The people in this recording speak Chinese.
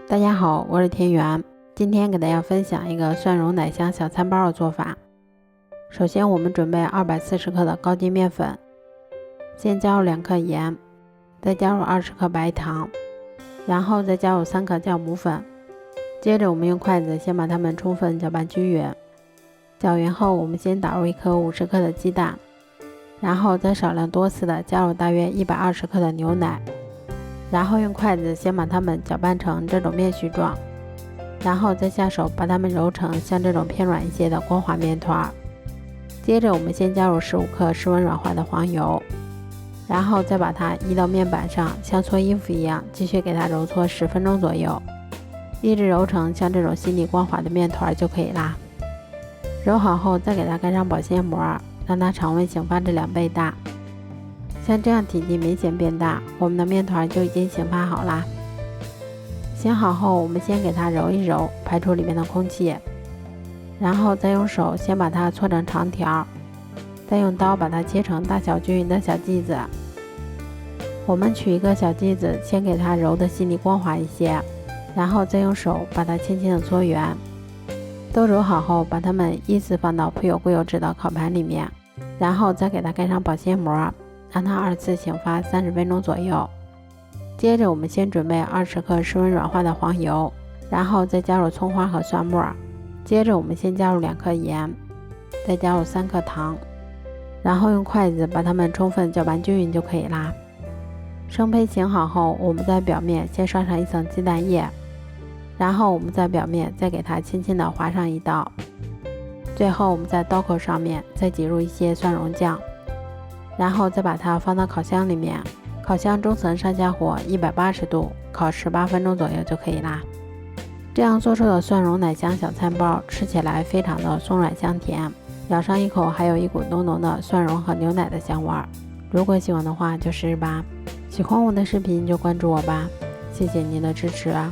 大家好，我是田园，今天给大家分享一个蒜蓉奶香小餐包的做法。首先我们准备240克的高筋面粉，先加入2克盐，再加入20克白糖，然后再加入3克酵母粉。接着我们用筷子先把它们充分搅拌均匀，搅匀后我们先打入1颗50克的鸡蛋，然后再少量多次的加入大约120克的牛奶，然后用筷子先把它们搅拌成这种面絮状，然后再下手把它们揉成像这种偏软一些的光滑面团。接着我们先加入15克室温软化的黄油，然后再把它移到面板上，像搓衣服一样继续给它揉搓10分钟左右，一直揉成像这种细腻光滑的面团就可以啦。揉好后再给它盖上保鲜膜，让它常温醒发至2倍大。像这样体积明显变大，我们的面团就已经醒发好啦。醒好后我们先给它揉一揉，排出里面的空气，然后再用手先把它搓成长条，再用刀把它切成大小均匀的小剂子。我们取一个小剂子，先给它揉得细腻光滑一些，然后再用手把它轻轻的搓圆。都揉好后，把它们依次放到铺有固有纸的烤盘里面，然后再给它盖上保鲜膜，让它2次醒发30分钟左右。接着我们先准备20克室温软化的黄油，然后再加入葱花和蒜末。接着我们先加入2克盐，再加入3克糖，然后用筷子把它们充分搅拌均匀就可以啦。生胚醒好后，我们在表面先刷上一层鸡蛋液，然后我们在表面再给它轻轻的划上一道，最后我们在刀口上面再挤入一些蒜蓉酱，然后再把它放到烤箱里面，烤箱中层上下火180度，烤18分钟左右就可以啦。这样做出的蒜蓉奶香小餐包吃起来非常的松软香甜，咬上一口还有一股浓浓的蒜蓉和牛奶的香味儿。如果喜欢的话就试试吧，喜欢我的视频就关注我吧，谢谢您的支持啊。